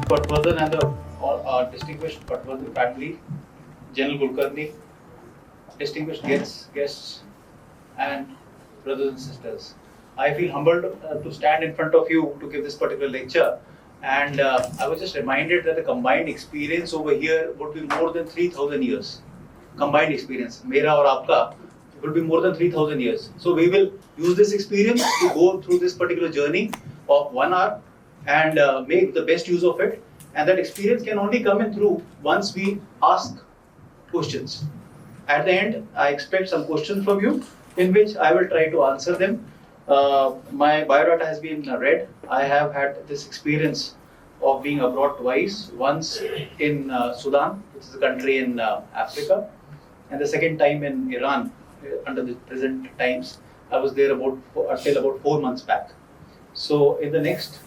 Patwardhan and the distinguished Patwardhan family, General Kulkarni, distinguished guests, and brothers and sisters. I feel humbled to stand in front of you to give this particular lecture. And I was just reminded that the combined experience over here would be more than 3,000 years. Combined experience, Mera or Aapka, will be more than 3,000 years. So we will use this experience to go through this particular journey of 1 hour and make the best use of it. And that experience can only come in through once we ask questions. At the end, I expect some questions from you in which I will try to answer them. My biodata has been read. I have had this experience of being abroad twice, once in Sudan, which is a country in Africa, and the second time in Iran under the present times. I was there until about 4 months back. So in the next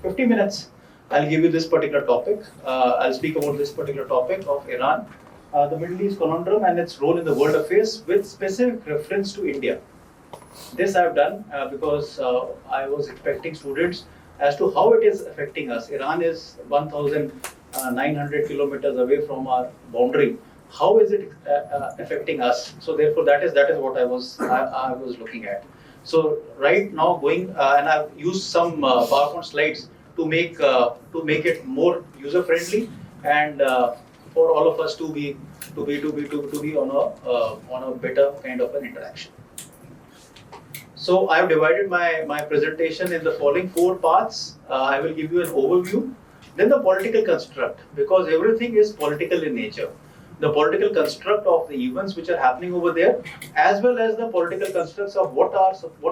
50 minutes, I'll give you this particular topic. I'll speak about this particular topic of Iran, the Middle East conundrum and its role in the world affairs with specific reference to India. This I've done because I was expecting students as to how it is affecting us. Iran is 1,900 kilometers away from our boundary. How is it affecting us? So therefore, that is what I was looking at. So right now, going and I've used some PowerPoint slides to make it more user friendly and for all of us to be on a better kind of an interaction. So I have divided my presentation in the following 4 parts. I will give you an overview, then the political construct, because everything is political in nature. The political construct of the events which are happening over there, as well as the political constructs of what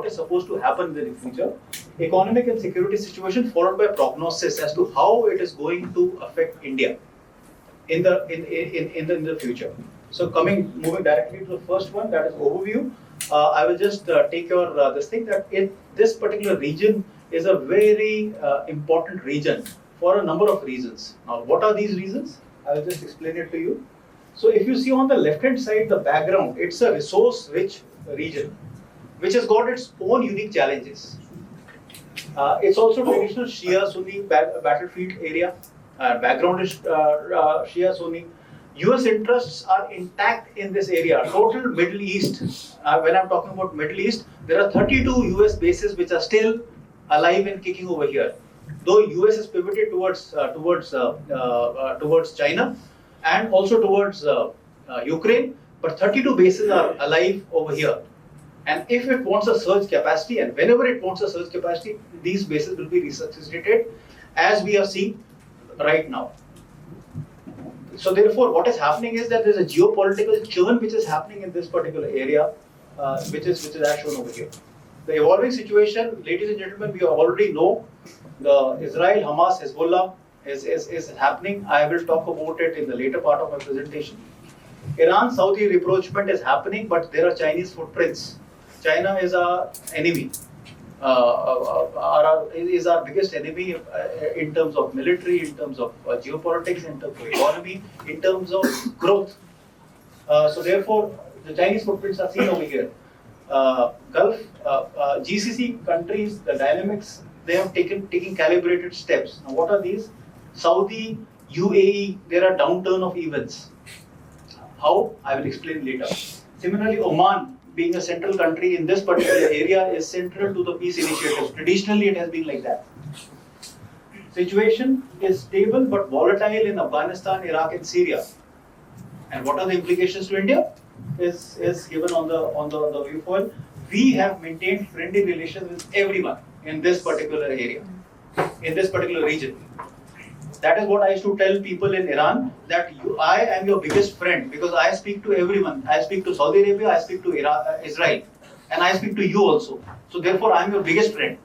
is supposed to happen in the future, economic and security situation, followed by prognosis as to how it is going to affect India in the future. So moving directly to the first one, that is overview. I will just take your this thing that this particular region is a very important region for a number of reasons. Now, what are these reasons? I will just explain it to you. So, if you see on the left-hand side, the background, it's a resource-rich region, which has got its own unique challenges. It's also traditional Shia-Sunni battlefield area. Background is Shia-Sunni. US interests are intact in this area. Total Middle East, when I'm talking about Middle East, there are 32 US bases which are still alive and kicking over here. Though US is pivoted towards China and also towards Ukraine, but 32 bases are alive over here. And if it wants a surge capacity, and whenever it wants a surge capacity, these bases will be resuscitated, as we are seeing right now. So therefore, what is happening is that there is a geopolitical churn which is happening in this particular area, which is as shown over here. The evolving situation, ladies and gentlemen, we already know the Israel, Hamas, Hezbollah is happening. I will talk about it in the later part of my presentation. Iran, Saudi rapprochement is happening, but there are Chinese footprints. China is our enemy. Is our biggest enemy in terms of military, in terms of geopolitics, in terms of economy, in terms of growth. So therefore, the Chinese footprints are seen over here. Gulf, GCC countries, the dynamics, they have taken calibrated steps. Now, what are these? Saudi, UAE, there are downturn of events. How? I will explain later. Similarly, Oman, being a central country in this particular area, is central to the peace initiatives. Traditionally, it has been like that. Situation is stable but volatile in Afghanistan, Iraq, and Syria. And what are the implications to India? Is given on the view foil. We have maintained friendly relations with everyone in this particular area, in this particular region. That is what I used to tell people in Iran, that I am your biggest friend because I speak to everyone. I speak to Saudi Arabia, I speak to Israel, and I speak to you also. So therefore, I am your biggest friend.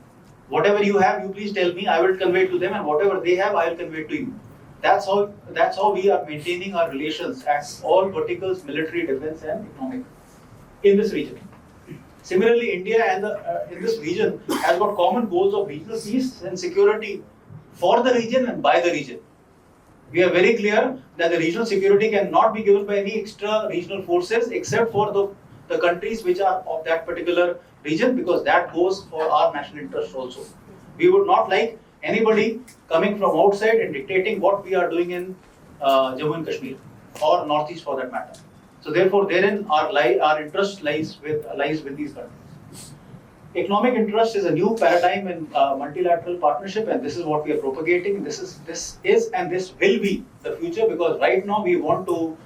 Whatever you have, you please tell me. I will convey to them, and whatever they have, I will convey to you. That's how we are maintaining our relations at all verticals: military, defense, and economic in this region. Similarly, India and in this region has got common goals of regional peace and security for the region and by the region. We are very clear that the regional security cannot be given by any extra regional forces except for the countries which are of that particular region, because that goes for our national interest also. We would not like anybody coming from outside and dictating what we are doing in Jammu and Kashmir or Northeast for that matter. So therefore, therein our interest lies with these countries. Economic interest is a new paradigm in multilateral partnership, and this is what we are propagating. This is and this will be the future, because right now we want to,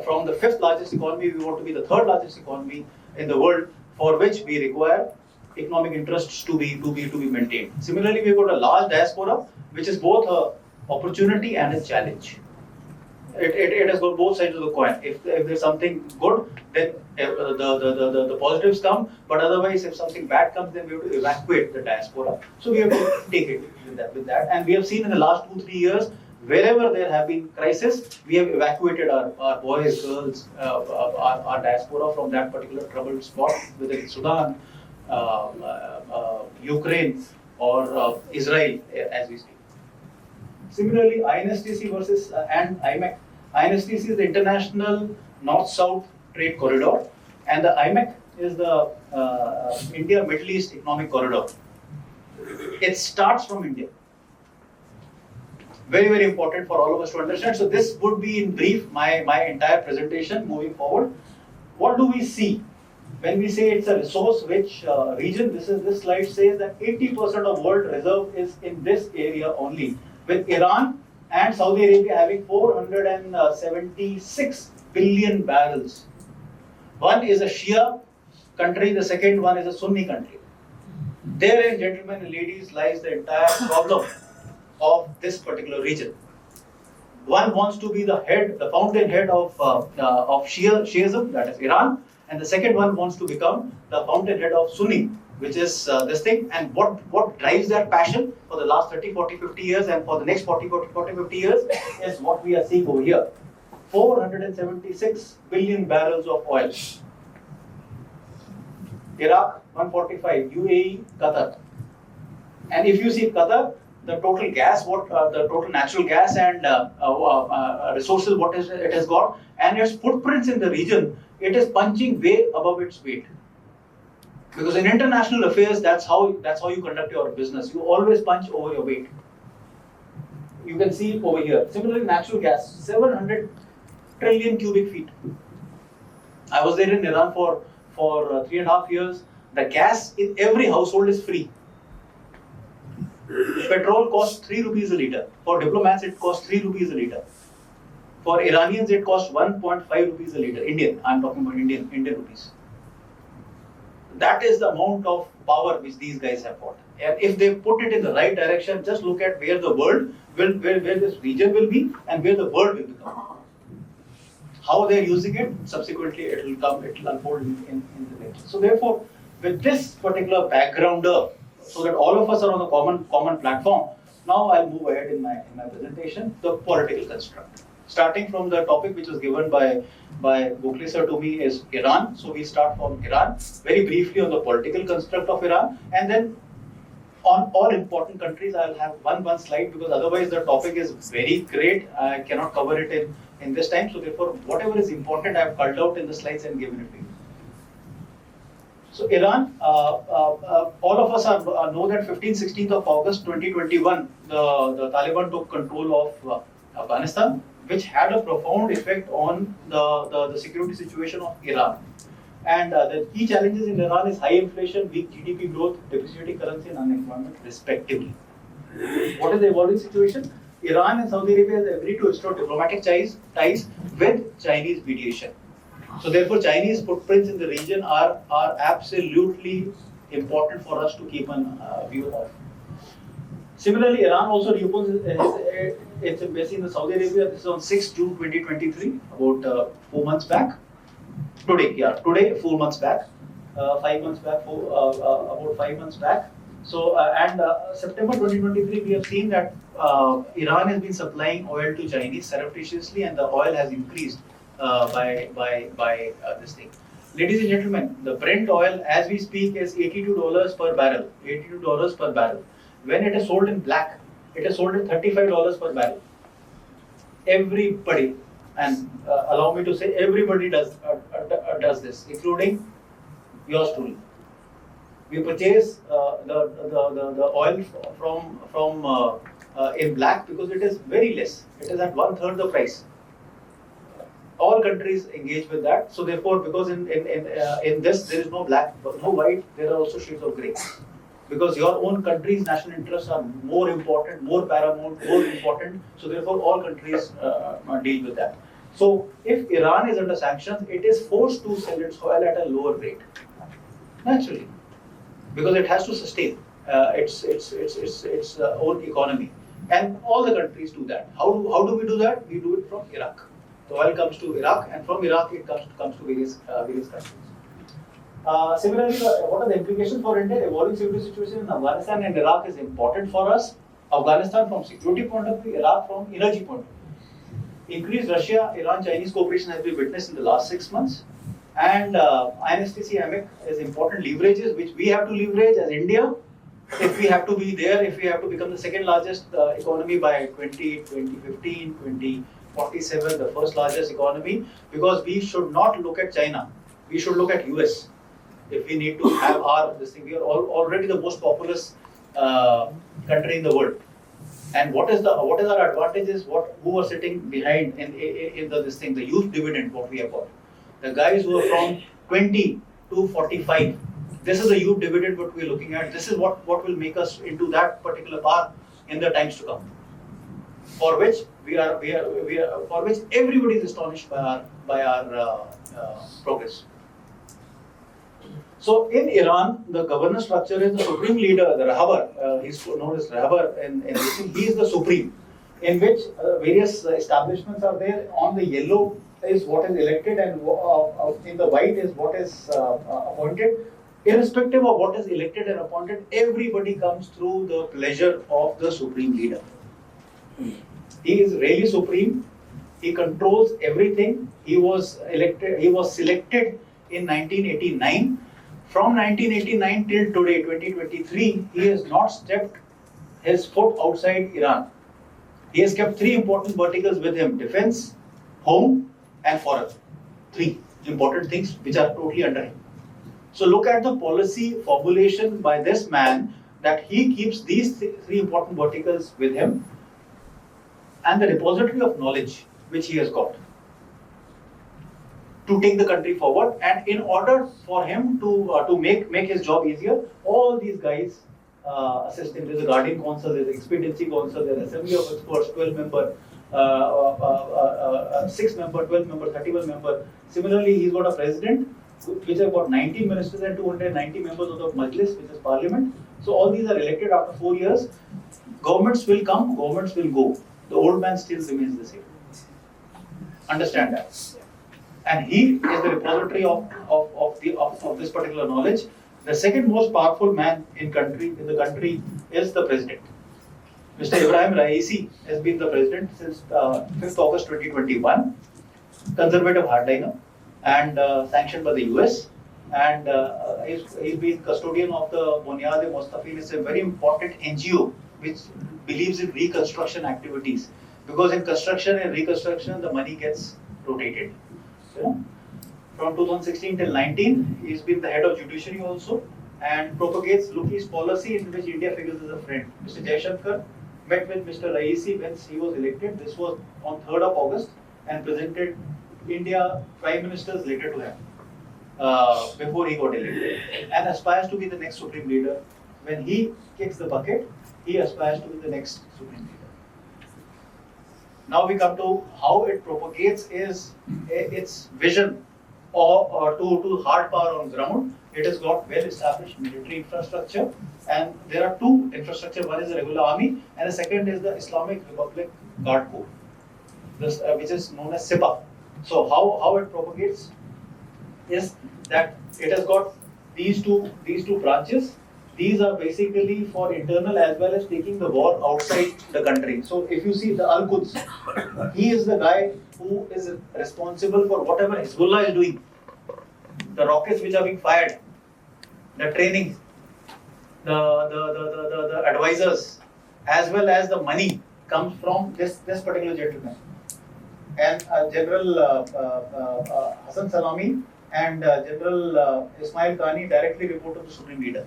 from the 5th largest economy, we want to be the 3rd largest economy in the world, for which we require economic interests to be maintained. Similarly, we've got a large diaspora, which is both an opportunity and a challenge. It has got both sides of the coin. If there's something good, then the positives come. But otherwise, if something bad comes, then we have to evacuate the diaspora. So we have to take it with that. And we have seen in the last 2-3 years, wherever there have been crises, we have evacuated our boys, girls, our diaspora from that particular troubled spot, whether it's Sudan, Ukraine, or Israel, as we speak. Similarly, INSTC versus and IMEC. INSTC is the International North-South Trade Corridor, and the IMEC is the India Middle East Economic Corridor. It starts from India. Very, very important for all of us to understand. So this would be in brief my entire presentation moving forward. What do we see when we say it's a resource-rich region? This slide says that 80% of world reserve is in this area only, with Iran and Saudi Arabia having 476 billion barrels. One is a Shia country, the second one is a Sunni country. Therein, gentlemen and ladies, lies the entire problem of this particular region. One wants to be the fountainhead of Shiism, that is Iran, and the second one wants to become the fountainhead of Sunni, which is this thing. And what drives their passion for the last 30, 40, 50 years and for the next 40, 50 years is what we are seeing over here. 476 billion barrels of oil. Iraq, 145, UAE, Qatar. And if you see Qatar, the total gas, the total natural gas and resources, it has got, and its footprints in the region, it is punching way above its weight. Because in international affairs, that's how you conduct your business. You always punch over your weight. You can see it over here. Similarly, natural gas, 700 trillion cubic feet. I was there in Iran for 3.5 years. The gas in every household is free. Petrol costs 3 rupees a litre. For diplomats, it costs 3 rupees a litre. For Iranians, it costs 1.5 rupees a litre. Indian, I'm talking about Indian rupees. That is the amount of power which these guys have got. And if they put it in the right direction, just look at where the world will, where this region will be and where the world will become. How they are using it, subsequently it will unfold in the next. So therefore, with this particular backgrounder, so that all of us are on a common platform, now I'll move ahead in my presentation, the political construct. Starting from the topic which was given by Gokhale sir to me is Iran. So we start from Iran, very briefly on the political construct of Iran, and then on all important countries I'll have one slide, because otherwise the topic is very great. I cannot cover it in this time. So therefore, whatever is important I have culled out in the slides and given it to you. So Iran, all of us know that 16th of August 2021, the Taliban took control of Afghanistan, which had a profound effect on the security situation of Iran. And the key challenges in Iran is high inflation, weak GDP growth, depreciating currency, and unemployment, respectively. What is the evolving situation? Iran and Saudi Arabia have agreed to restore diplomatic ties with Chinese mediation. So therefore, Chinese footprints in the region are absolutely important for us to keep an view of. Similarly, Iran also reopens its embassy in Saudi Arabia. This is on 6 June 2023, about 4 months back. Today, 4 months back, 5 months back, about 5 months back. So, September 2023, we have seen that Iran has been supplying oil to Chinese surreptitiously, and the oil has increased by this thing. Ladies and gentlemen, the Brent oil, as we speak, is $82 per barrel. $82 per barrel. When it is sold in black, it is sold at $35 per barrel. Everybody, and allow me to say, everybody does this, including yours truly. We purchase the oil from in black because it is very less. It is at 1/3 the price. All countries engage with that. So therefore, because in this there is no black, no white, there are also shades of grey. Because your own country's national interests are more important, more paramount, more important. So therefore, all countries deal with that. So if Iran is under sanctions, it is forced to sell its oil at a lower rate, naturally, because it has to sustain its own economy, and all the countries do that. How do we do that? We do it from Iraq. The oil comes to Iraq, and from Iraq it comes to various countries. Similarly, what are the implications for India? Evolving security situation in Afghanistan and Iraq is important for us. Afghanistan from security point of view, Iraq from energy point of view. Increased Russia-Iran-Chinese cooperation has been witnessed in the last 6 months. And INSTC-AMEC is important leverages which we have to leverage as India. If we have to be there, if we have to become the second largest economy by 2015, 2047, the first largest economy, because we should not look at China. We should look at US. If we need to have this thing, we are already the most populous country in the world. And what is our advantages? Who are sitting behind in this thing? The youth dividend, what we have got. The guys who are from 20 to 45. This is the youth dividend what we are looking at. This is what will make us into that particular path in the times to come. For which for which everybody is astonished by our progress. So in Iran, the governance structure is the supreme leader, the Rahabar. He's known as Rahabar, and he is the supreme, in which various establishments are there. On the yellow is what is elected, and in the white is what is appointed. Irrespective of what is elected and appointed, everybody comes through the pleasure of the supreme leader. He is really supreme. He controls everything. He was selected in 1989. From 1989 till today, 2023, he has not stepped his foot outside Iran. He has kept 3 important verticals with him: defense, home, and foreign. 3 important things which are totally under him. So look at the policy formulation by this man, that he keeps these 3 important verticals with him, and the repository of knowledge which he has got to take the country forward. And in order for him to make his job easier, all these guys assist him. There's a guardian council, there's an expediency council, there's an assembly of experts, 12-member, 6-member, 12-member, 31-member. Similarly, he's got a president, which have got 19 ministers and 290 members of the Majlis, which is parliament. So all these are elected after 4 years. Governments will come, governments will go. The old man still remains the same. Understand that. And he is the repository of this particular knowledge. The second most powerful man in the country is the president. Mr. Ibrahim Raisi has been the president since 5th August 2021. Conservative hardliner, and sanctioned by the US. And he's been custodian of the Bunyad-e-Mustafin. It's a very important NGO which believes in reconstruction activities. Because in construction and reconstruction, the money gets rotated. From 2016 till 19, he's been the head of judiciary also, and propagates look east policy in which India figures as a friend. Mr. Jaishankar met with Mr. Raisi when he was elected. This was on 3rd of August, and presented India Prime Minister's letter to him before he got elected, and aspires to be the next supreme leader. When he kicks the bucket, he aspires to be the next supreme leader. Now we come to how it propagates is its vision or to hard power on ground. It has got well-established military infrastructure, and there are 2 infrastructure. One is the regular army, and the second is the Islamic Republic Guard Corps, which is known as SIPA. So how it propagates is that it has got these two branches. These are basically for internal as well as taking the war outside the country. So if you see the Al-Quds, he is the guy who is responsible for whatever Hezbollah is doing. The rockets which are being fired, the training, the advisors, as well as the money comes from this particular gentleman. And General Hassan Salami and General Ismail Khani directly report to the Supreme Leader.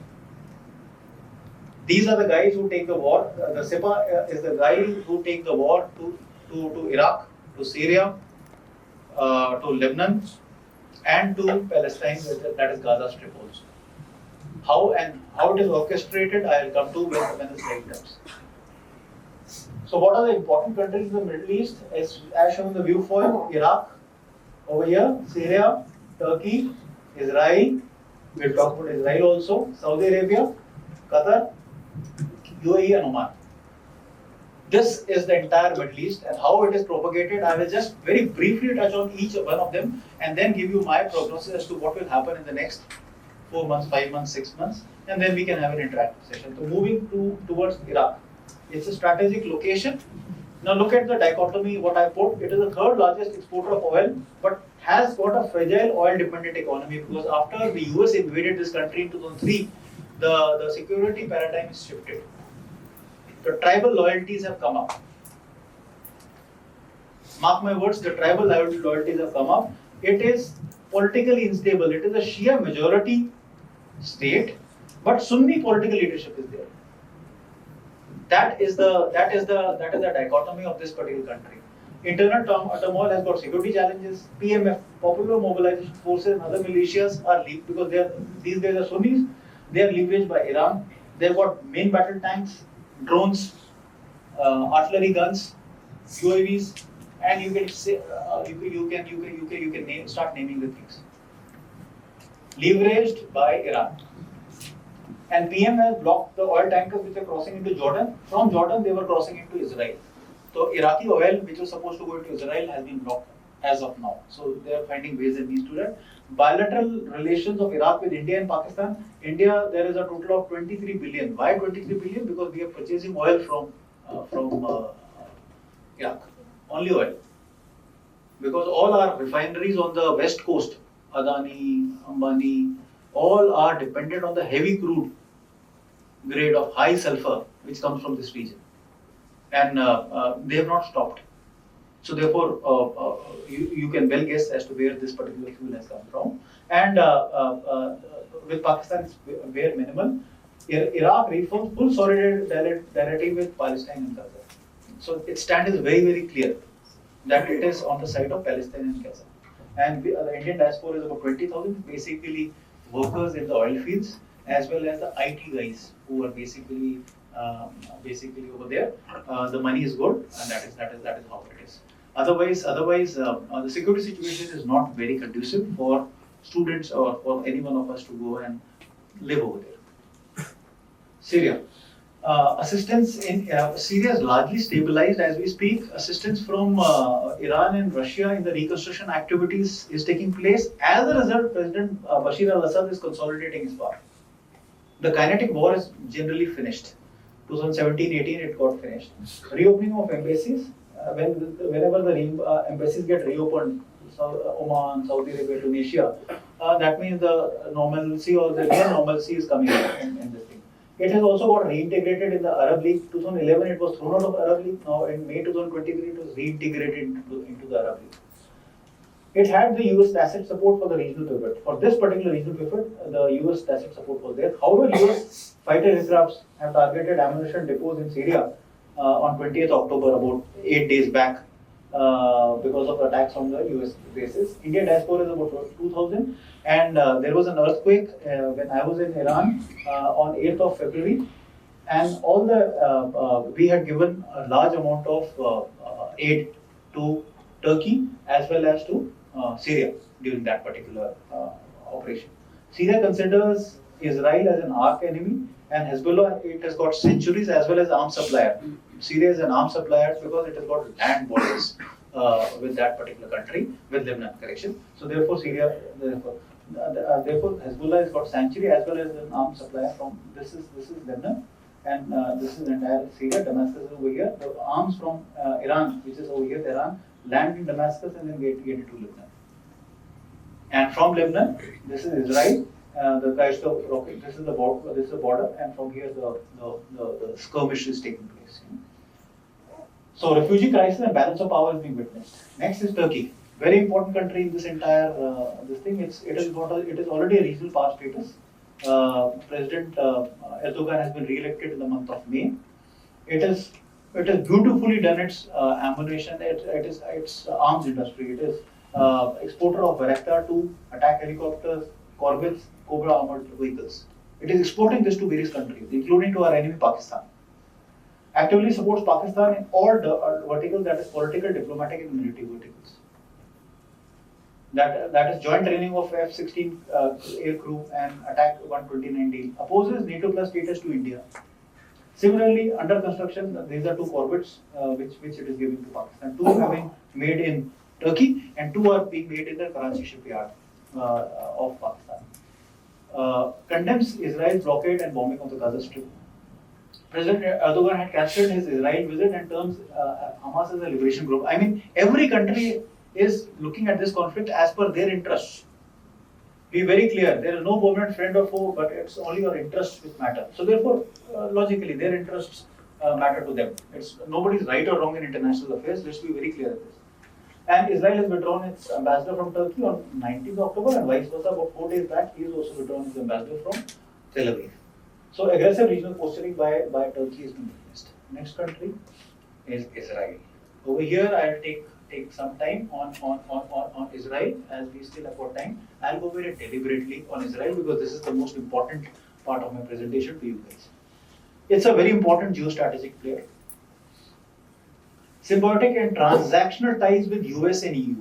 These are the guys who take the war. The Sepah is the guy who take the war to Iraq, to Syria, to Lebanon, and to Palestine, that is Gaza Strip also. How it is orchestrated, I will come to when the slide comes. So what are the important countries in the Middle East? As shown in the view foil, Iraq, over here, Syria, Turkey, Israel, we'll talk about Israel also, Saudi Arabia, Qatar, UAE and Oman. This is the entire Middle East, and how it is propagated. I will just very briefly touch on each one of them and then give you my prognosis as to what will happen in the next 4 months, 5 months, 6 months, and then we can have an interactive session. So moving towards Iraq. It's a strategic location. Now look at the dichotomy, what I put. It is the third largest exporter of oil, but has got a fragile oil dependent economy, because after the US invaded this country in 2003, the security paradigm is shifted. The tribal loyalties have come up. Mark my words, the tribal loyalties have come up. It is politically unstable. It is a Shia majority state, but Sunni political leadership is there. That is the dichotomy of this particular country. Internal turmoil has got security challenges. PMF, Popular Mobilization Forces, and other militias are because these guys are Sunnis. They are leveraged by Iran. They've got main battle tanks, drones, artillery guns, UAVs, and you can say you can start naming the things. Leveraged by Iran. And PM has blocked the oil tankers which are crossing into Jordan. From Jordan, they were crossing into Israel. So Iraqi oil, which was supposed to go into Israel, has been blocked as of now. So they are finding ways and means to that. Bilateral relations of Iraq with India and Pakistan. India, there is a total of 23 billion. Why 23 billion? Because we are purchasing oil from Iraq. Only oil. Because all our refineries on the west coast, Adani, Ambani, all are dependent on the heavy crude grade of high sulfur which comes from this region, and they have not stopped. So therefore, you can well guess as to where this particular fuel has come from. And with Pakistan, it's very minimal. Iraq reforms full solidarity with Palestine and Gaza. So its stand is very, very clear that it is on the side of Palestine and Gaza. And the Indian diaspora is about 20,000, basically workers in the oil fields, as well as the IT guys who are basically over there. The money is good, and that is how it is. Otherwise, the security situation is not very conducive for students or for any one of us to go and live over there. Syria. Assistance in Syria is largely stabilized as we speak. Assistance from Iran and Russia in the reconstruction activities is taking place. As a result, President Bashar al-Assad is consolidating his power. The kinetic war is generally finished. 2017-18 it got finished. Reopening of embassies. Whenever the embassies get reopened, Oman, Saudi Arabia, Tunisia, that means the normalcy or the near normalcy is coming in this thing. It has also got reintegrated in the Arab League. 2011 it was thrown out of Arab League. Now in May 2023 it was reintegrated into the Arab League. It had the US tacit support for the regional pivot. For this particular regional pivot, the US tacit support was there. However, US fighter aircrafts have targeted ammunition depots in Syria on 20th October, about 8 days back, because of attacks on the US bases. Indian diaspora is about 2,000, and there was an earthquake when I was in Iran on 8th of February, and all the we had given a large amount of aid to Turkey as well as to Syria during that particular operation. Syria considers Israel as an arch enemy, and Hezbollah, it has got centuries as well as arms supplier. Syria is an arms supplier because it has got land borders with that particular country, with Lebanon, correction. So therefore therefore Hezbollah has got sanctuary as well as an arms supplier from, this is Lebanon, and this is entire Syria. Damascus is over here. The arms from Iran, which is over here, Iran, land in Damascus and then get into Lebanon. And from Lebanon, this is Israel. The Christ of rocket. This is the border, and from here the skirmish is taking place. So refugee crisis and balance of power is being witnessed. Next is Turkey, very important country in this entire this thing. It is already a regional power status. President Erdogan has been re-elected in the month of May. It is beautifully done its ammunition. It's arms industry. It is exporter of Bayraktar to attack helicopters, Corvettes, Cobra armored vehicles. It is exporting this to various countries, including to our enemy Pakistan. Actively supports Pakistan in all verticals, that is political, diplomatic, and military verticals. That is joint training of F-16 air crew and attack 129 deal. Opposes NATO plus status to India. Similarly, under construction, these are two corvettes which it is giving to Pakistan. Two having made in Turkey and two are being made in the Karachi shipyard of Pakistan. Condemns Israel's blockade and bombing of the Gaza Strip. President Erdogan had cancelled his Israel visit and terms Hamas as a liberation group. I mean, every country is looking at this conflict as per their interests. Be very clear, there is no permanent friend or foe, but it's only your interests which matter. So therefore, logically, their interests matter to them. It's nobody's right or wrong in international affairs. Let's be very clear at this. And Israel has withdrawn its ambassador from Turkey on 19th October, and vice versa. About 4 days back, he has also withdrawn his ambassador from Tel Aviv. So aggressive regional posturing by Turkey has been witnessed. Next country is Israel. Over here, I'll take some time on Israel, as we still have got time. I'll go very deliberately on Israel because this is the most important part of my presentation to you guys. It's a very important geostrategic player. Symbiotic and transactional ties with US and EU.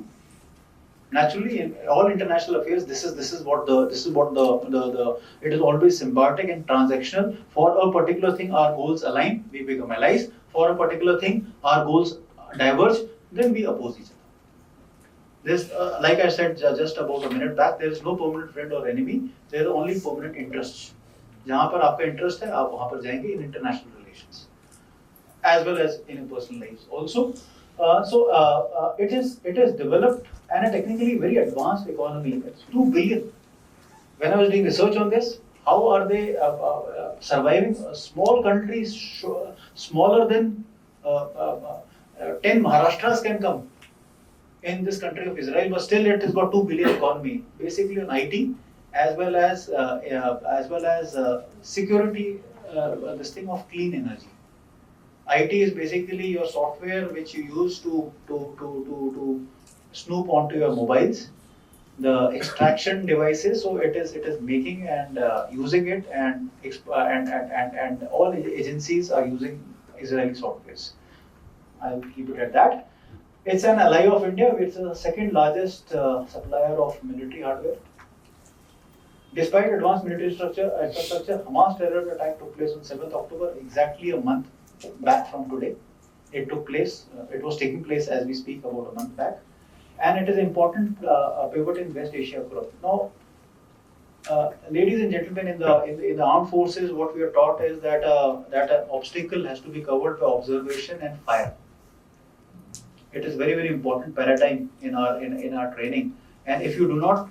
Naturally, in all international affairs, this is what it is always symbiotic and transactional. For a particular thing, our goals align, we become allies. For a particular thing, our goals diverge, then we oppose each other. This, like I said just about a minute back, there is no permanent friend or enemy. There are only permanent interests. जहाँ पर आपका interest है, आप वहाँ पर जाएंगे in international relations, as well as in personal lives also. It is developed and a technically very advanced economy. It's 2 billion. When I was doing research on this, how are they surviving? Small countries, smaller than 10 Maharashtras can come in this country of Israel, but still it has got 2 billion economy, basically on IT as well as security. This thing of clean energy. IT is basically your software which you use to snoop onto your mobiles, the extraction devices. So it is making and using it, and all agencies are using Israeli softwares. I'll keep it at that. It's an ally of India. It's the second largest supplier of military hardware. Despite advanced military infrastructure, Hamas terror attack took place on 7th October, exactly a month back from today. It took place. It was taking place as we speak, about a month back, and it is an important pivot in West Asia growth. Now, ladies and gentlemen, in the armed forces, what we are taught is that an obstacle has to be covered by observation and fire. It is very important paradigm in our training. And if you do not,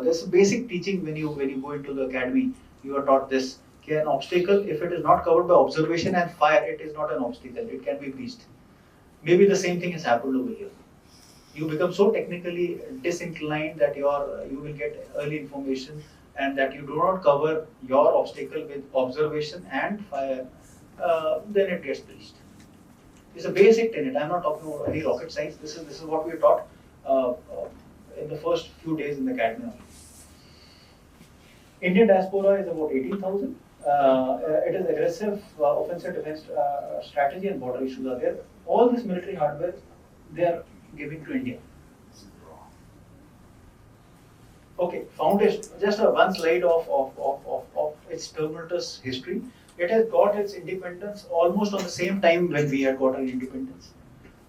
there's a basic teaching when you go into the academy. You are taught this. An obstacle, if it is not covered by observation and fire, it is not an obstacle. It can be breached. Maybe the same thing has happened over here. You become so technically disinclined that you will get early information, and that you do not cover your obstacle with observation and fire, then it gets breached. It's a basic tenet. I'm not talking about any rocket science. This is what we are taught in the first few days in the academy. Indian diaspora is about 18,000. It is aggressive offensive defense strategy, and border issues are there. All this military hardware they are giving to India. Okay, foundation. Just one slide of its tumultuous history. It has got its independence almost on the same time when we had got our independence.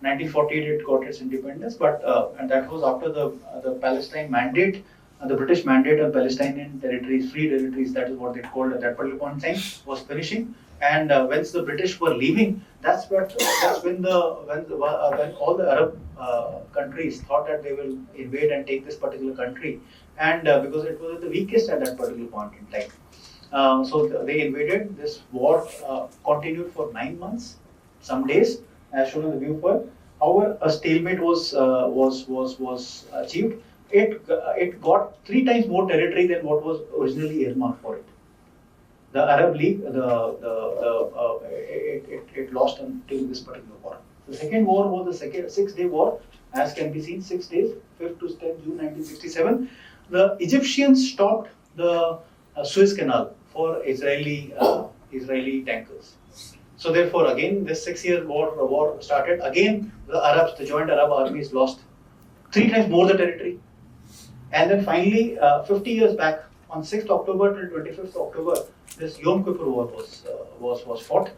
1948 it got its independence, but and that was after the Palestine mandate. The British mandate on Palestinian territories, free territories, that is what they called at that particular point in time, was finishing. And once the British were leaving, that's when all the Arab countries thought that they will invade and take this particular country, and because it was the weakest at that particular point in time, so they invaded. This war continued for 9 months, some days, as shown in the view file. However, a stalemate was achieved. it got 3 times more territory than what was originally earmarked for it. The Arab League, it lost during this particular war. The second war was the second 6-day war, as can be seen, 6 days, 5th to 10th June 1967. The Egyptians stopped the Suez Canal for Israeli tankers. So therefore, again, this 6-year war started. Again, the Arabs, the joint Arab armies, lost 3 times more the territory. And then finally, 50 years back, on 6th October till 25th October, this Yom Kippur War was fought.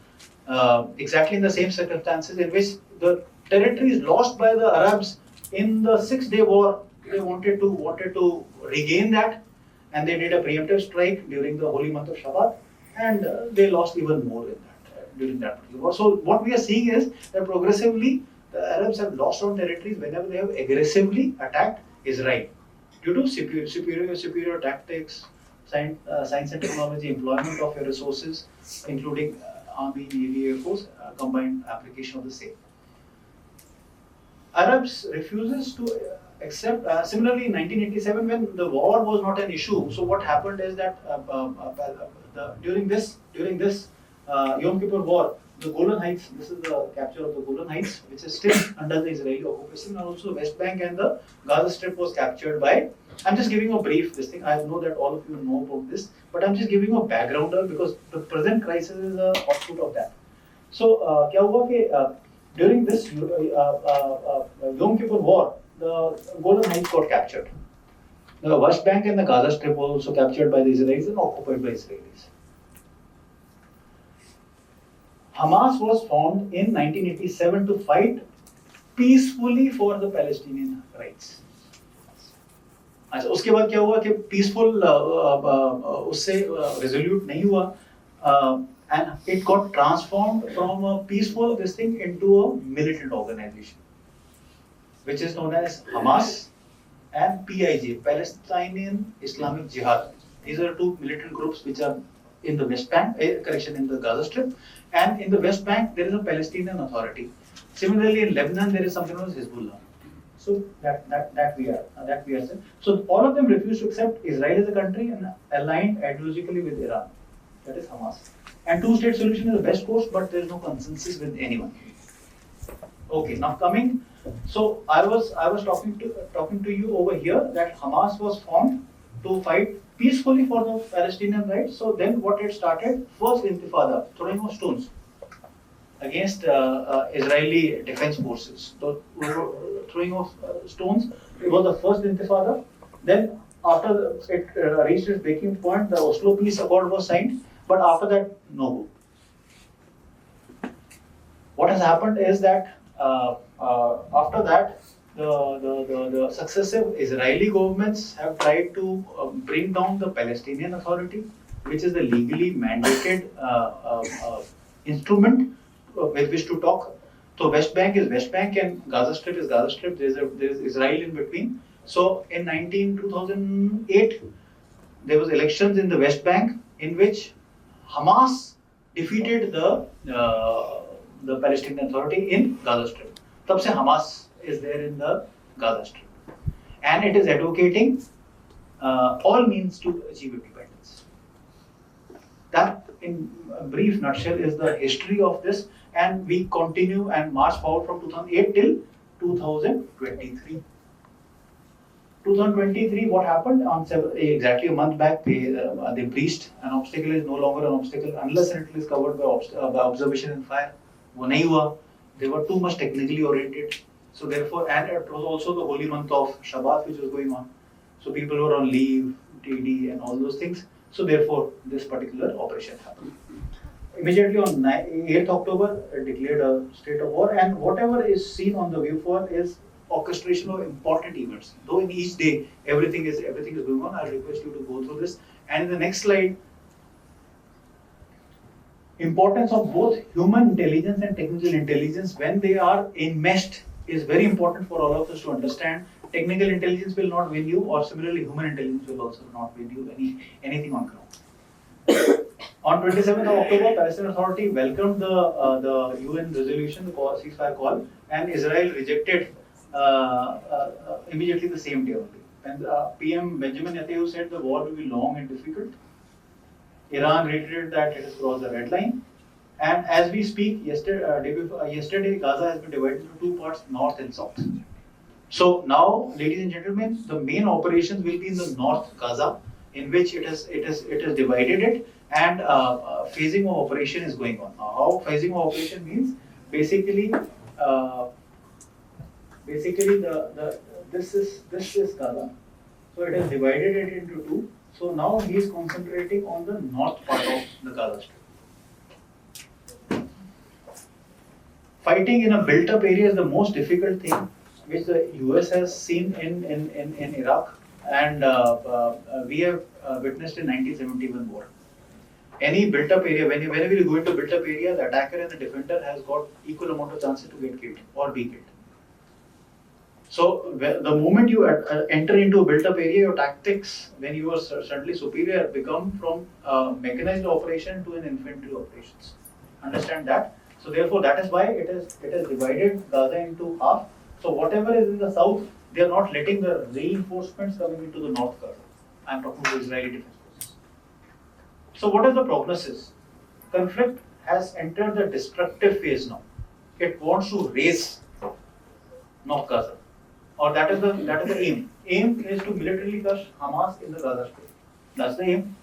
Exactly in the same circumstances in which the territories lost by the Arabs in the 6-day war, they wanted to regain that, and they did a preemptive strike during the holy month of Shabbat, and they lost even more in that during that particular war. So what we are seeing is that progressively the Arabs have lost on territories whenever they have aggressively attacked Israel due to superior tactics, science and technology, employment of your resources, including Army, Navy, Air Force, combined application of the same. Arabs refuses to accept, similarly in 1987 when the war was not an issue, so what happened is that during this Yom Kippur War, the Golan Heights, this is the capture of the Golan Heights, which is still under the Israeli occupation, and also West Bank and the Gaza Strip was captured by, I'm just giving a brief this thing, I know that all of you know about this, but I'm just giving a backgrounder because the present crisis is a output of that. So, क्या हुआ कि during this Yom Kippur War, the Golan Heights got captured. The West Bank and the Gaza Strip was also captured by the Israelis and occupied by Israelis. Hamas was formed in 1987 to fight peacefully for the Palestinian rights. अच्छा उसके बाद क्या हुआ कि peaceful उससे resolute नहीं हुआ and it got transformed from a peaceful this thing into a militant organization, which is known as Hamas and PIJ, Palestinian Islamic Jihad. These are two militant groups which are in the West Bank, in the Gaza Strip, and in the West Bank there is a Palestinian Authority. Similarly, in Lebanon there is something known as Hezbollah. So that we are. So all of them refuse to accept Israel as a country and aligned ideologically with Iran. That is Hamas. And two-state solution is the best course, but there is no consensus with anyone. Okay, now coming. So I was talking to you over here that Hamas was formed to fight peacefully for the Palestinian rights. So then what it started? First Intifada, throwing of stones against Israeli defense forces. So throwing of stones, it was the first Intifada. Then after it reached its breaking point, the Oslo Peace Accord was signed. But after that, no go. What has happened is that after that, the successive Israeli governments have tried to bring down the Palestinian Authority, which is the legally mandated instrument with which to talk. So West Bank is West Bank and Gaza Strip is Gaza Strip. There is Israel in between. So in 2008, there was elections in the West Bank in which Hamas defeated the Palestinian Authority in Gaza Strip. तब से Hamas is there in the Gaza Strip, and it is advocating all means to achieve independence. That, in a brief nutshell, is the history of this, and we continue and march forward from 2008 till 2023. 2023, what happened? Exactly a month back, they breached. An obstacle is no longer an obstacle unless and until it is covered by observation and fire. वो नहीं हुआ. They were too much technically oriented. So therefore, and it was also the holy month of Shabbat which was going on. So people were on leave, TD and all those things. So therefore, this particular operation happened. Immediately on 8th October, it declared a state of war, and whatever is seen on the view for is orchestration of important events. Though in each day everything is going on, I request you to go through this. And in the next slide, importance of both human intelligence and technical intelligence when they are enmeshed is very important for all of us to understand. Technical intelligence will not win you, or similarly human intelligence will also not win you anything on ground. On 27th of October, Palestinian Authority welcomed the UN resolution, the ceasefire call, and Israel rejected immediately the same day only. and PM Benjamin Netanyahu said the war will be long and difficult. Iran reiterated that it has crossed the red line. And as we speak, yesterday Gaza has been divided into two parts, north and south. So now, ladies and gentlemen, the main operations will be in the north Gaza, in which it has divided it, and phasing of operation is going on. Now, how phasing of operation means? Basically, this is Gaza. So it has divided it into two. So now he is concentrating on the north part of the Gaza Strip. Fighting in a built-up area is the most difficult thing which the US has seen in Iraq, and we have witnessed in 1971 war. Any built-up area, whenever you go into a built-up area, the attacker and the defender has got equal amount of chances to get killed or be killed. So the moment you enter into a built-up area, your tactics, when you are certainly superior, become from mechanized operation to an infantry operations. Understand that? So therefore, that is why it has divided Gaza into half. So whatever is in the south, they are not letting the reinforcements coming into the north Gaza. I am talking about Israeli defense forces. So what is the prognosis? Conflict has entered the destructive phase now. It wants to raise North Gaza, or that is the aim. Aim is to militarily crush Hamas in the Gaza Strip. That's the aim.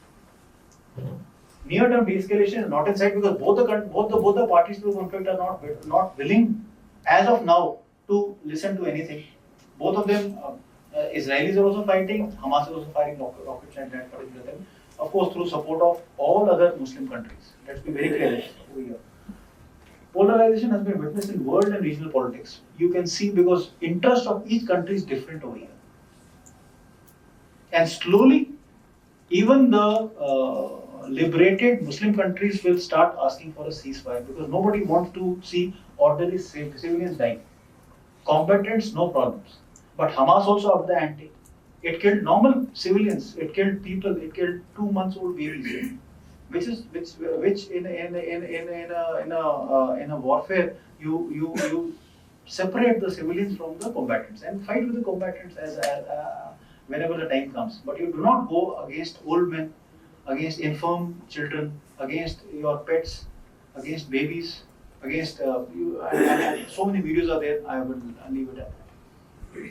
Near-term de-escalation is not in sight because both the parties to the conflict are not willing, as of now, to listen to anything. Both of them, Israelis are also fighting, Hamas is also firing rockets and that particular thing. Of course, through support of all other Muslim countries. Let's be very clear over here. Polarization has been witnessed in world and regional politics. You can see because interest of each country is different over here. And slowly, even the liberated Muslim countries will start asking for a ceasefire because nobody wants to see ordinary civilians dying. Combatants, no problems. But Hamas also upped the ante. It killed normal civilians. It killed people. It killed 2-month-old babies. Which in a warfare you separate the civilians from the combatants and fight with the combatants as whenever the time comes. But you do not go against old men, against infirm children, against your pets, against babies, against you. And so many videos are there. I will leave it at that.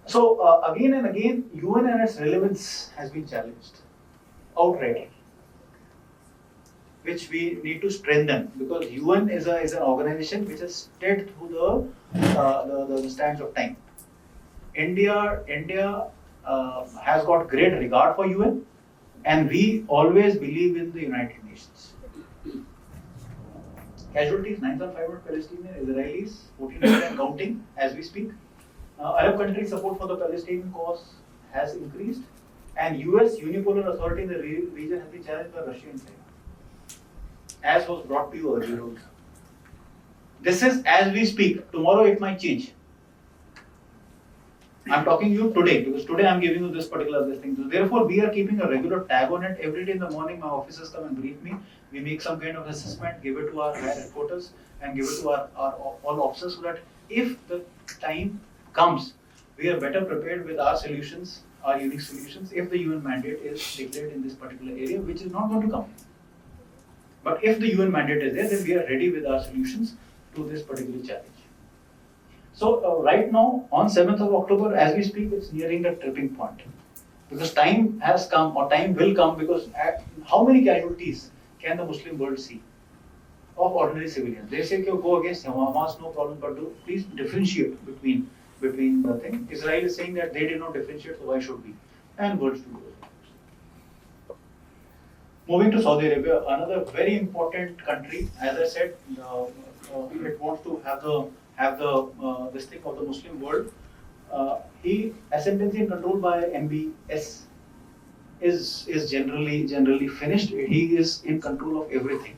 So again and again, UN and its relevance has been challenged outrightly, which we need to strengthen because UN is an organization which has stayed through the stands of time. India has got great regard for UN, and we always believe in the United Nations. Casualties: 9,500 Palestinian, Israelis 1,400 and counting as we speak. Arab countries' support for the Palestinian cause has increased, and US unipolar authority in the region has been challenged by Russia and China, as was brought to you earlier also. This is as we speak. Tomorrow it might change. I'm talking to you today because today I'm giving you this particular thing. So therefore, we are keeping a regular tag on it. Every day in the morning, my officers come and brief me. We make some kind of assessment, give it to our higher headquarters, and give it to our all officers so that if the time comes, we are better prepared with our solutions, our unique solutions. If the UN mandate is declared in this particular area, which is not going to come. But if the UN mandate is there, then we are ready with our solutions to this particular challenge. So right now, on 7th of October, as we speak, it's nearing the tripping point. Because time has come, or time will come, because how many casualties can the Muslim world see of ordinary civilians? They say, go against Hamas, no problem, but please differentiate between the thing. Israel is saying that they did not differentiate, so why should we? And words to go. Moving to Saudi Arabia, another very important country. As I said, it wants to have this thing of the Muslim world. Ascendancy and control by MBS is generally finished. He is in control of everything.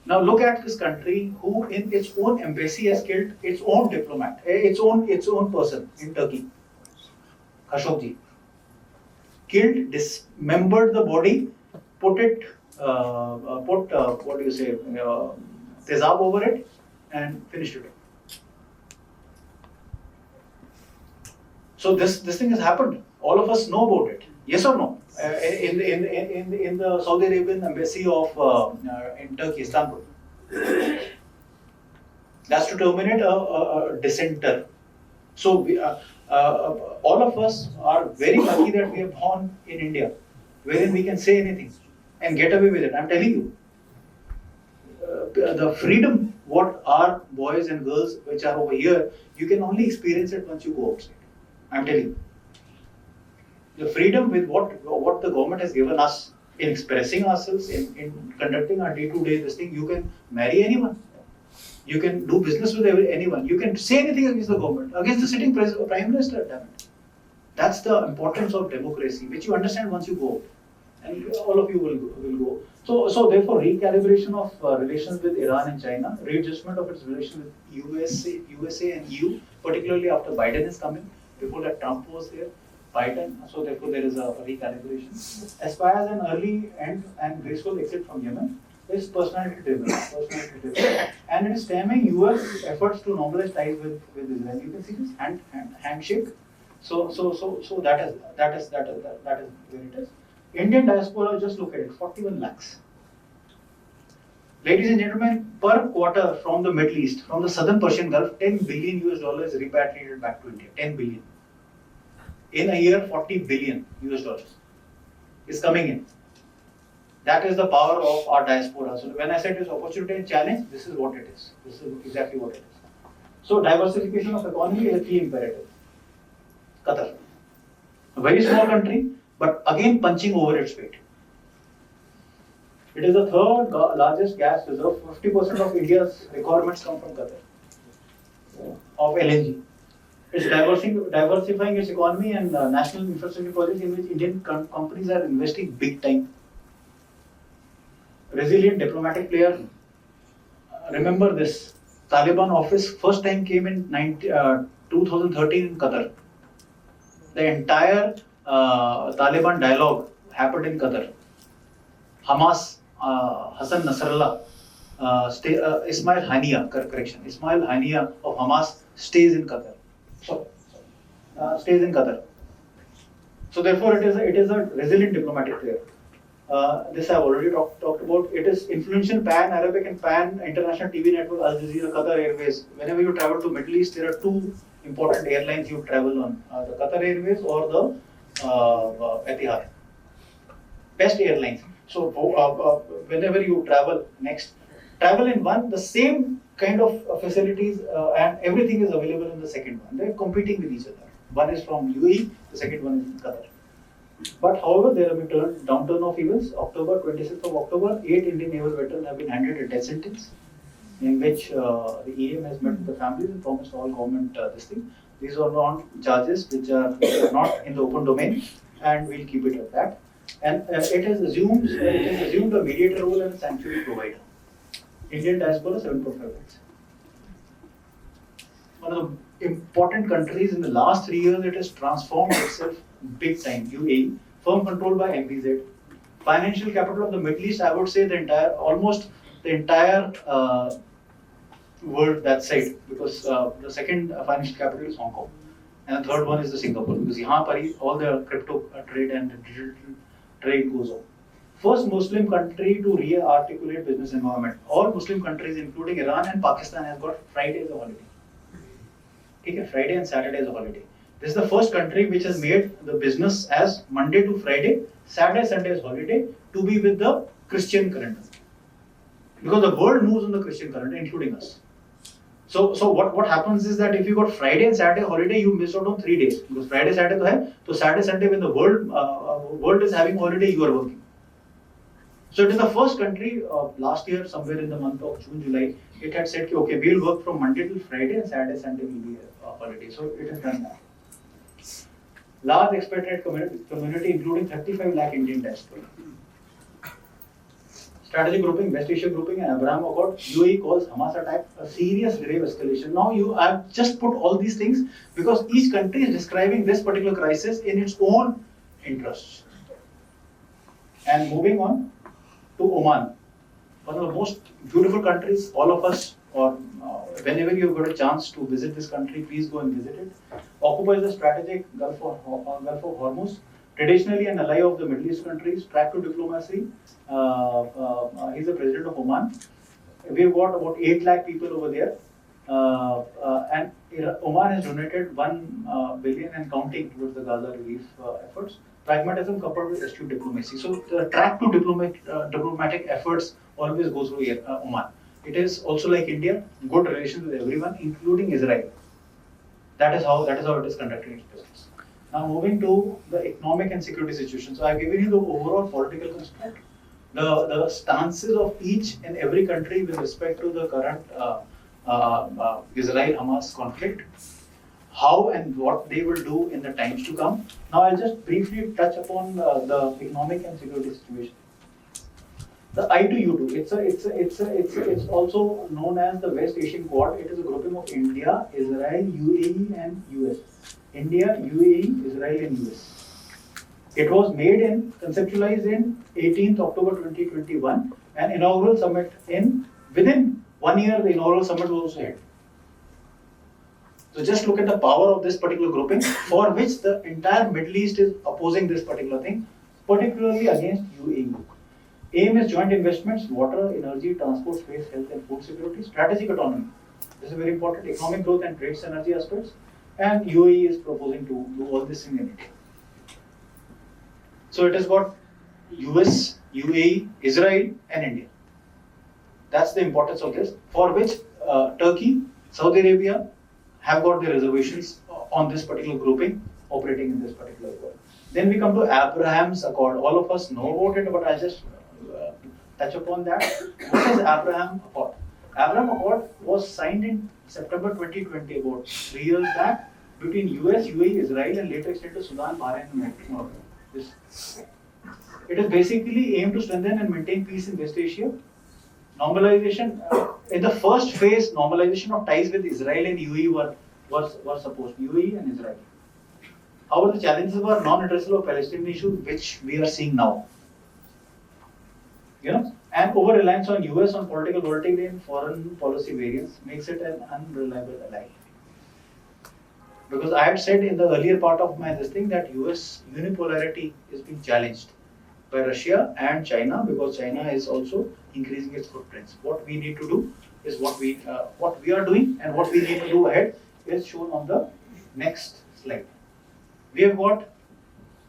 Now look at this country who in its own embassy has killed its own diplomat, its own person in Turkey, Khashoggi. Killed, dismembered the body, put tezab over it, and finished it. So this thing has happened. All of us know about it. Yes or no? In the Saudi Arabian embassy of in Turkey, Istanbul. That's to terminate a dissenter. So all of us are very lucky that we are born in India, wherein we can say anything and get away with it. I'm telling you, the freedom what our boys and girls which are over here, you can only experience it once you go outside. I'm telling you. The freedom with what the government has given us in expressing ourselves, in conducting our day-to-day this thing, you can marry anyone. You can do business with anyone. You can say anything against the government, against the sitting prime minister. Damn it. That's the importance of democracy, which you understand once you go. And all of you will go. So therefore, recalibration of relations with Iran and China, readjustment of its relations with USA and EU, particularly after Biden is coming. Before that, Trump was there. Biden, so therefore there is a recalibration. Aspires an early and graceful exit from Yemen. Is personality driven, and it is stemming US efforts to normalize ties with Israel. You can see this handshake. So that is where it is. Indian diaspora, just look at it, 41 lakhs. Ladies and gentlemen, per quarter from the Middle East, from the southern Persian Gulf, $10 billion is repatriated back to India. 10 billion. In a year, $40 billion is coming in. That is the power of our diaspora. So when I said this opportunity and challenge, this is what it is. This is exactly what it is. So diversification of economy is a key imperative. Qatar, a very small country, but again punching over its weight. It is the third largest gas reserve. 50% of India's requirements come from Qatar of LNG. It's diversifying its economy and national infrastructure projects in which Indian companies are investing big time. Resilient diplomatic player. Remember this, Taliban office first time came in 2013 in Qatar. The entire Taliban dialogue happened in Qatar. Hamas, Hassan Nasrallah, Ismail Haniya of Hamas stays in Qatar. Stays in Qatar. So therefore it is a resilient diplomatic player. This I've already talked about. It is influential pan-Arabic and pan-international TV network, Al Jazeera, Qatar Airways. Whenever you travel to Middle East, there are two important airlines you travel on, the Qatar Airways or the Etihad. Best airlines. So whenever you travel in one, the same kind of facilities and everything is available in the second one. They're competing with each other. One is from UAE, the second one is in Qatar. But however, there have been downturn of events. 26th of October, 8 Indian naval veterans have been handed a death sentence, in which the EM has met with the families and promised all government this thing. These are not charges which are not in the open domain, and we'll keep it at that. And it has assumed a mediator role and a sanctuary provider. Indian diaspora 7.5 lakhs. One of the important countries in the last 3 years, it has transformed itself big time. UAE, firm controlled by MBZ. Financial capital of the Middle East, I would say almost the entire world that side, because the second financial capital is Hong Kong, and the third one is the Singapore, because यहाँ पर ही all the crypto trade and the digital trade goes on. First Muslim country to re-articulate business environment. All Muslim countries, including Iran and Pakistan, has got Friday as a holiday. Okay, Friday and Saturday as a holiday. This is the first country which has made the business as Monday to Friday, Saturday, Sunday as holiday, to be with the Christian calendar. Because the world moves on the Christian calendar, including us. So what happens is that if you got Friday and Saturday holiday, you miss out on 3 days. Because Friday, Saturday to hai, so Saturday, Sunday when the world is having holiday, you are working. So it is the first country last year, somewhere in the month of June, July, it had said, okay, we will work from Monday till Friday and Saturday, Sunday will be a holiday. So it has done that. Large expatriate community including 35 lakh Indian diaspora. Strategic grouping, West Asia grouping and Abraham Accord. UAE calls Hamas attack a serious grave escalation. Now I've just put all these things because each country is describing this particular crisis in its own interests. And moving on to Oman, one of the most beautiful countries, all of us, or whenever you've got a chance to visit this country, please go and visit it. Occupies the strategic Gulf of Hormuz, traditionally an ally of the Middle East countries, track to diplomacy. He's the president of Oman. We've got about 8 lakh people over there. And Oman has donated 1 billion and counting towards the Gaza relief efforts. Pragmatism coupled with astute diplomacy. So the track to diplomatic efforts always goes through Oman. It is also like India, good relations with everyone, including Israel. That is how it is conducting its business. Now moving to the economic and security situation. So I have given you the overall political construct, the stances of each and every country with respect to the current Israel-Hamas conflict, how and what they will do in the times to come. Now I'll just briefly touch upon the economic and security situation. The I2U2, it's also known as the West Asian Quad. It is a grouping of India, Israel, UAE and US. India, UAE, Israel and US. It was conceptualized in 18th October 2021, and inaugural summit within 1 year, the inaugural summit was also held. So just look at the power of this particular grouping, for which the entire Middle East is opposing this particular thing, particularly against UAE. Aim is joint investments, water, energy, transport, space, health and food security, strategic autonomy. This is very important, economic growth and trade synergy aspects. And UAE is proposing to do all this in India. So it has got US, UAE, Israel and India. That's the importance of this, for which Turkey, Saudi Arabia have got their reservations on this particular grouping operating in this particular world. Then we come to Abraham's Accord. All of us know about it, but I'll just touch upon that. What is Abraham Accord? Abraham Accord was signed in September 2020, about 3 years back, between US, UAE, Israel and later extended to Sudan, Bahrain and Morocco. It is basically aimed to strengthen and maintain peace in West Asia. Normalization, in the first phase, normalization of ties with Israel and UAE were supposed, UAE and Israel. However, the challenges were non-addressable of Palestinian issue, which we are seeing now. And over-reliance on US on political volatility and foreign policy variance makes it an unreliable ally. Because I had said in the earlier part of my thing that US unipolarity is being challenged by Russia and China, because China is also increasing its footprints. What we need to do is what we are doing, and what we need to do ahead is shown on the next slide. We have got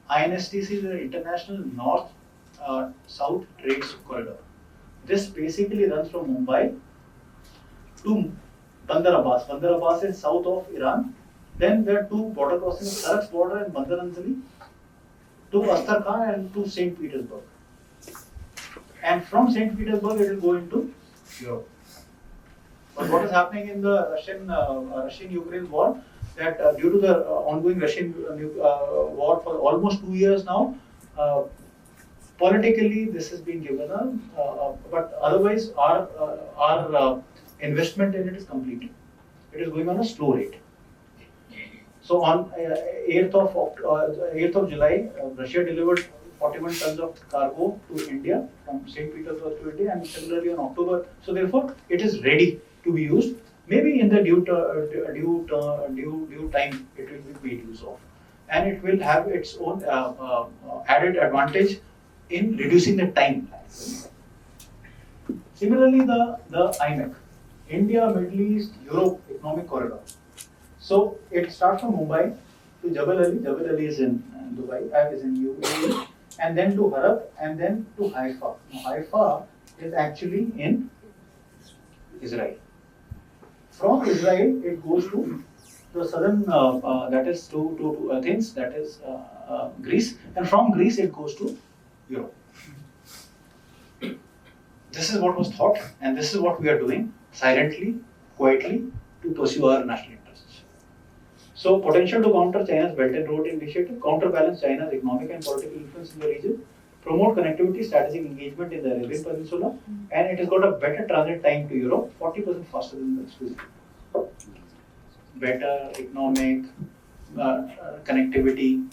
INSTC, the International North-South Trade Corridor. This basically runs from Mumbai to Bandar Abbas. Bandar Abbas is south of Iran. Then there are 2 border crossings, Sarak's border and Bandar Anzali, to Astrakhan and to St. Petersburg. And from St. Petersburg it will go into Europe. But what is happening in the Russian-Ukraine war, that due to the ongoing Russian war for almost 2 years now, politically this has been given but otherwise our investment in it is complete. It is going on a slow rate. So on 8th of July, Russia delivered 41 tons of cargo to India from St. Petersburg to India, and similarly on October. So therefore, it is ready to be used. Maybe in the due time, it will be made use of, and it will have its own added advantage in reducing the time. Similarly, the IMEC, India, Middle East, Europe Economic Corridor. So it starts from Mumbai to Jebel Ali. Jebel Ali is in Dubai, is in UAE, and then to Harak, and then to Haifa. Now, Haifa is actually in Israel. From Israel, it goes to the southern, that is to Athens, that is Greece, and from Greece it goes to Europe. This is what was thought, and this is what we are doing silently, quietly, to pursue our national interests. So, potential to counter China's Belt and Road Initiative, counterbalance China's economic and political influence in the region, promote connectivity, strategic engagement in the Arabian Peninsula, and it has got a better transit time to Europe, 40% faster than the exclusive. Better economic connectivity,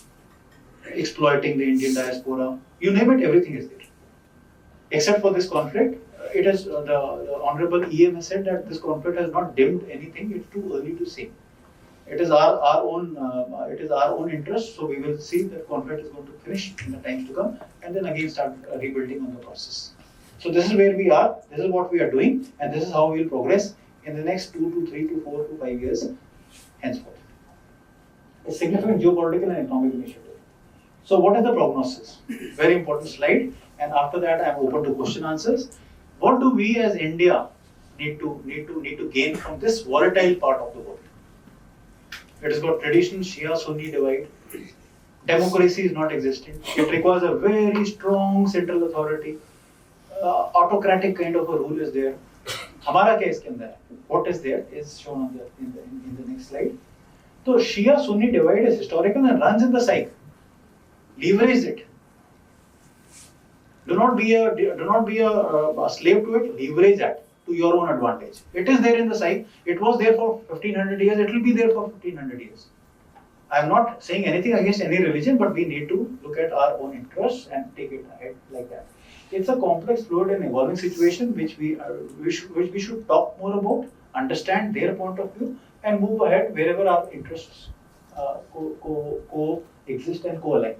exploiting the Indian diaspora, you name it, everything is there. Except for this conflict, it is the Honorable EM has said that this conflict has not dimmed anything. It's too early to say. It is our own interest. So we will see that conflict is going to finish in the times to come, and then again start rebuilding on the process. So this is where we are. This is what we are doing, and this is how we will progress in the next 2 to 3 to 4 to 5 years henceforth. A significant geopolitical and economic initiative. So what is the prognosis? Very important slide. And after that, I am open to question answers. What do we as India need to gain from this volatile part of the world? It has got traditional Shia-Sunni divide. Democracy is not existent. It requires a very strong central authority. Autocratic kind of a rule is there. Hamara क्या इसके अंदर है? What is there is shown on in the next slide. So Shia-Sunni divide is historical and runs in the psyche. Leverage it. Do not be a slave to it. Leverage that to your own advantage. It is there in the psyche. It was there for 1500 years. It will be there for 1500 years. I am not saying anything against any religion, but we need to look at our own interests and take it ahead like that. It's a complex, fluid, and evolving situation which we should talk more about, understand their point of view, and move ahead wherever our interests coexist and co-align.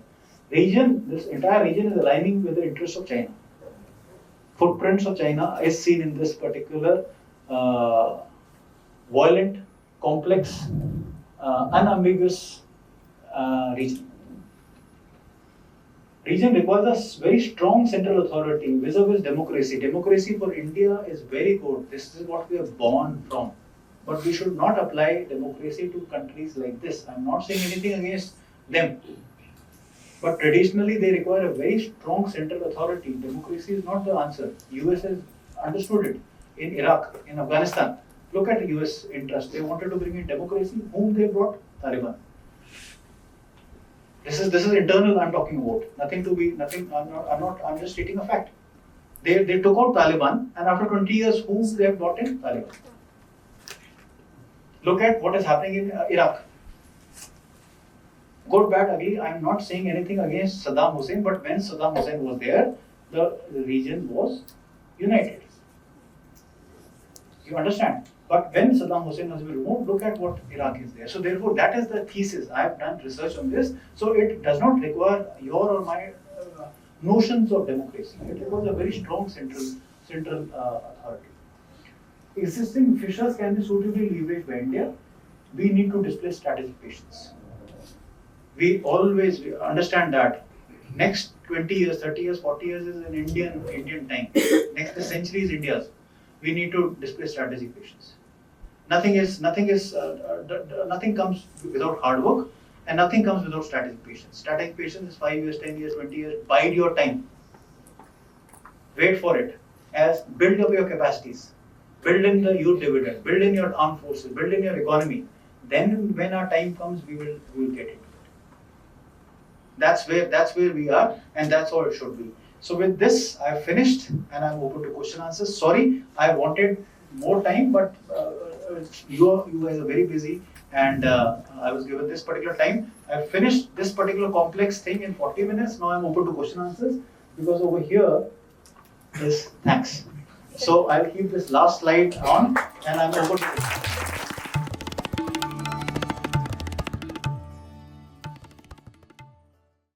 This entire region is aligning with the interests of China. Footprints of China is seen in this particular violent, complex, unambiguous region. Region requires a very strong central authority vis-a-vis democracy. Democracy for India is very good. This is what we are born from. But we should not apply democracy to countries like this. I am not saying anything against them. But traditionally, they require a very strong central authority. Democracy is not the answer. US has understood it in Iraq, in Afghanistan. Look at US interest. They wanted to bring in democracy. Whom they brought? Taliban. This is internal. I'm talking about. I'm just stating a fact. They took out Taliban, and after 20 years, whom they have brought in? Taliban. Look at what is happening in Iraq. Good, bad, ugly. I am not saying anything against Saddam Hussein, but when Saddam Hussein was there, the region was united. You understand? But when Saddam Hussein has been removed, look at what Iraq is there. So therefore, that is the thesis. I have done research on this. So it does not require your or my notions of democracy. It requires a very strong central authority. Existing fissures can be suitably leveraged by India. We need to display strategic patience. We always understand that next 20 years, 30 years, 40 years is an Indian time. Next century is India's. We need to display strategic patience. Nothing comes without hard work, and nothing comes without strategic patience. Strategic patience is 5 years, 10 years, 20 years. Bide your time. Wait for it. Build up your capacities. Build in the youth dividend. Build in your armed forces. Build in your economy. Then, when our time comes, we will get it. That's where we are, and that's all it should be. So with this, I have finished, and I'm open to question answers. Sorry, I wanted more time, but you guys are very busy, and I was given this particular time. I finished this particular complex thing in 40 minutes. Now I'm open to question answers, because over here is thanks. So I'll keep this last slide on, and I'm open to